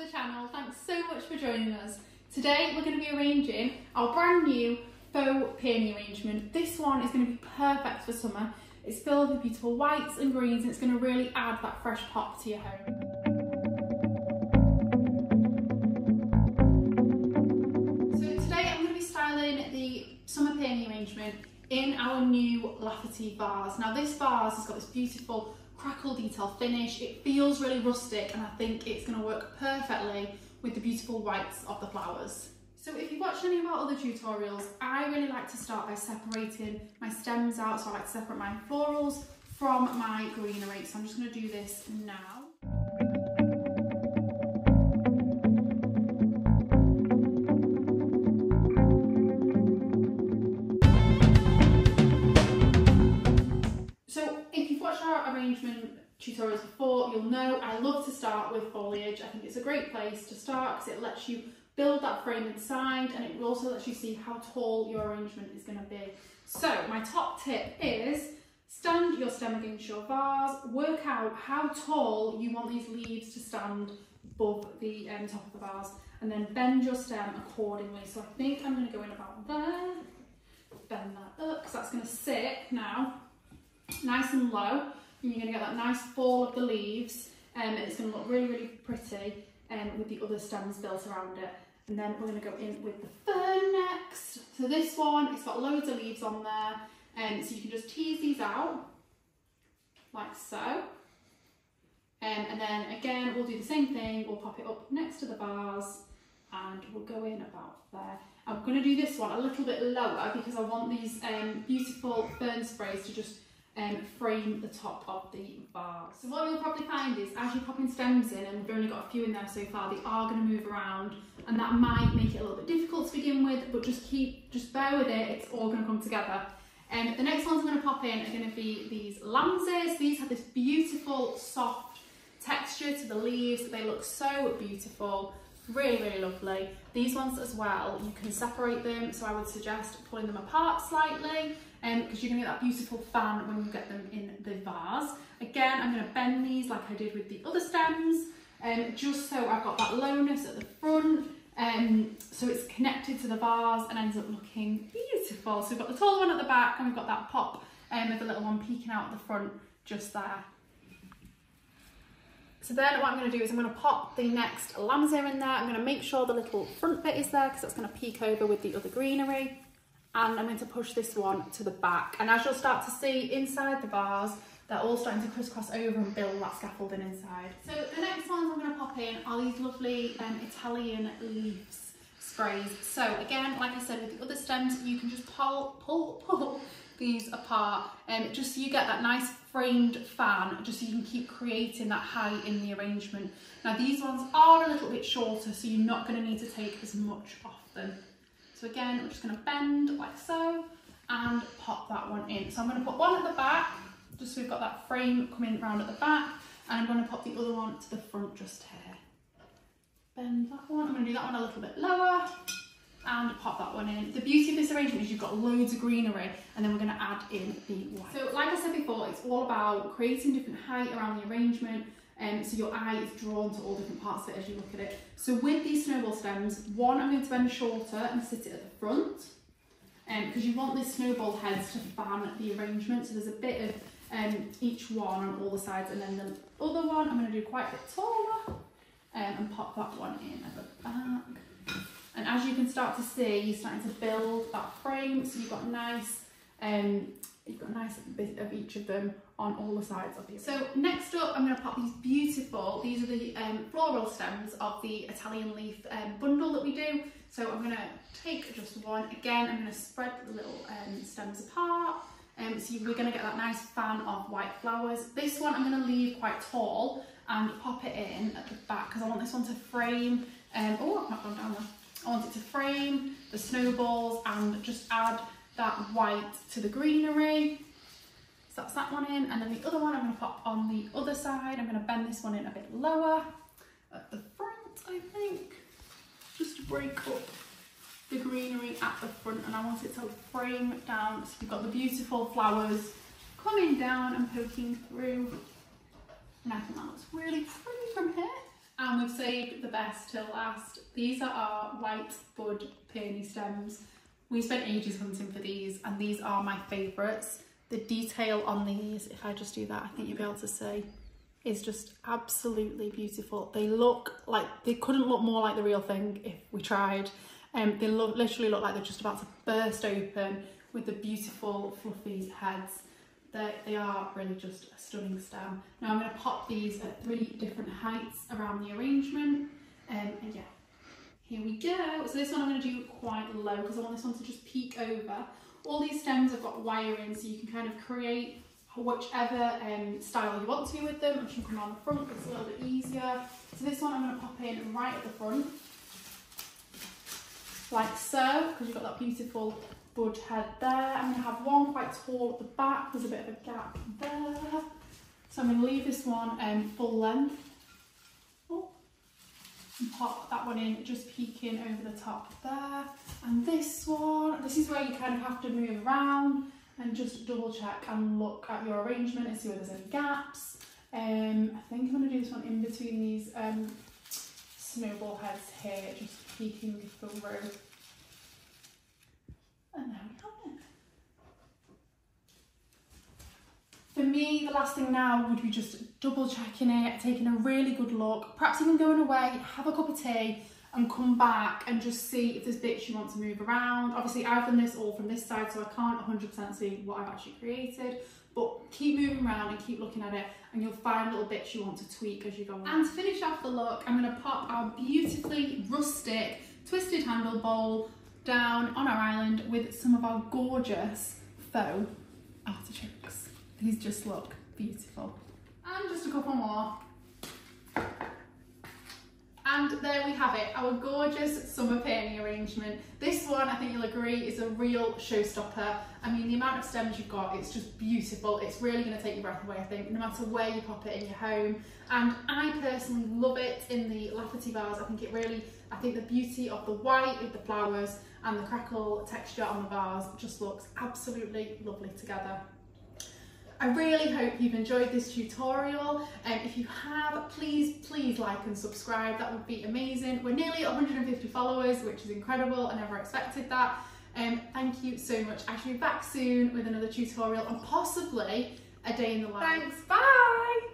the channel. Thanks so much for joining us. Today we're going to be arranging our brand new faux peony arrangement. This one is going to be perfect for summer. It's filled with beautiful whites and greens and it's going to really add that fresh pop to your home. So today I'm going to be styling the summer peony arrangement in our new Lafferty vase. Now this vase has got this beautiful crackle detail finish. It feels really rustic and I think it's going to work perfectly with the beautiful whites of the flowers. So if you've watched any of our other tutorials, I really like to start by separating my stems out. So I like to separate my florals from my greenery. So I'm just going to do this now. So if you've watched our arrangement tutorials before, you'll know I love to start with foliage. I think it's a great place to start because it lets you build that frame inside and it also lets you see how tall your arrangement is going to be. So my top tip is stand your stem against your vase, work out how tall you want these leaves to stand above the top of the vase, and then bend your stem accordingly. So I think I'm going to go in about there, bend that up because that's going to sit now nice and low. And you're going to get that nice fall of the leaves and it's going to look really, really pretty with the other stems built around it. And then we're going to go in with the fern next. So this one, it's got loads of leaves on there, so you can just tease these out like so. And then again, we'll do the same thing. We'll pop it up next to the vase and we'll go in about there. I'm going to do this one a little bit lower because I want these beautiful fern sprays to just frame the top of the vase. So what you'll probably find is as you're popping stems in, and we've only got a few in there so far, they are going to move around and that might make it a little bit difficult to begin with, but just bear with it, it's all going to come together. The next ones I'm going to pop in are going to be these lambses. These have this beautiful soft texture to the leaves, they look so beautiful, really, really lovely. These ones as well, you can separate them, so I would suggest pulling them apart slightly because you're going to get that beautiful fan when you get them in the vase. Again, I'm going to bend these like I did with the other stems, just so I've got that lowness at the front, so it's connected to the vase and ends up looking beautiful. So we've got the taller one at the back and we've got that pop with the little one peeking out at the front just there. So then what I'm going to do is I'm going to pop the next lambs in there. I'm going to make sure the little front bit is there because that's going to peek over with the other greenery. And I'm going to push this one to the back. And as you'll start to see inside the vase, they're all starting to crisscross over and build that scaffolding inside. So the next ones I'm going to pop in are these lovely Italian leaves sprays. So again, like I said with the other stems, you can just pull these apart just so you get that nice framed fan, just so you can keep creating that height in the arrangement. Now these ones are a little bit shorter, so you're not going to need to take as much off them. So again, we're just going to bend like so and pop that one in. So I'm going to put one at the back, just so we've got that frame coming round at the back, and I'm going to pop the other one to the front just here. Bend that one. I'm going to do that one a little bit lower and pop that one in. The beauty of this arrangement is you've got loads of greenery and then we're going to add in the white. So like I said before, it's all about creating different height around the arrangement, so your eye is drawn to all different parts of it as you look at it. So with these snowball stems, one I'm going to bend shorter and sit it at the front because you want these snowball heads to fan the arrangement, so there's a bit of each one on all the sides, and then the other one I'm going to do quite a bit taller and pop that one in at the back. And as you can start to see, you're starting to build that frame, so you've got a nice bit of each of them on all the sides of you. So next up, I'm going to pop these beautiful, these are the floral stems of the Italian leaf bundle that we do. So I'm going to take just one. Again, I'm going to spread the little stems apart. So we're going to get that nice fan of white flowers. This one I'm going to leave quite tall and pop it in at the back because I want this one to frame, oh, I've not gone down there. I want it to frame the snowballs and just add that white to the greenery. So that's that one in, and then the other one I'm going to pop on the other side. I'm going to bend this one in a bit lower at the front, I think, just to break up the greenery at the front, and I want it to frame down so you've got the beautiful flowers coming down and poking through, and I think that looks really pretty from here. And And we've saved the best till last. These are our white bud peony stems. We spent ages hunting for these, and these are my favourites. The detail on these, if I just do that, I think you'll be able to see, is just absolutely beautiful. They look like, they couldn't look more like the real thing if we tried. They literally look like they're just about to burst open with the beautiful fluffy heads. They are really just a stunning stem. Now I'm going to pop these at 3 different heights around the arrangement. And yeah, here we go. So this one I'm going to do quite low because I want this one to just peek over. All these stems have got wiring, so you can kind of create whichever style you want to with them. I'm just going to come on the front, it's a little bit easier. So this one I'm going to pop in right at the front, like so, because you've got that beautiful bud head there. I'm going to have one quite tall at the back, there's a bit of a gap there. So I'm going to leave this one full length. Oh. And pop that one in, just peeking over the top there. And this one, this is where you kind of have to move around and just double check and look at your arrangement and see where there's any gaps. I think I'm going to do this one in between these snowball heads here, just peeking through. And there we have it. For me, the last thing now would be just double checking it, taking a really good look, perhaps even going away, have a cup of tea and come back and just see if there's bits you want to move around. Obviously I've done this all from this side, so I can't 100% see what I've actually created, but keep moving around and keep looking at it and you'll find little bits you want to tweak as you go on. And to finish off the look, I'm going to pop our beautifully rustic twisted handle bowl down on our island with some of our gorgeous faux artichokes. These just look beautiful. And just a couple more. And there we have it, our gorgeous summer peony arrangement. This one, I think you'll agree, is a real showstopper. I mean, the amount of stems you've got, it's just beautiful. It's really going to take your breath away, I think, no matter where you pop it in your home. And I personally love it in the Lafferty Vase. I think the beauty of the white with the flowers and the crackle texture on the vase just looks absolutely lovely together. I really hope you've enjoyed this tutorial. If you have, please like and subscribe. That would be amazing. We're nearly at 150 followers, which is incredible. I never expected that. Thank you so much. I shall be back soon with another tutorial and possibly a day in the life. Thanks, bye!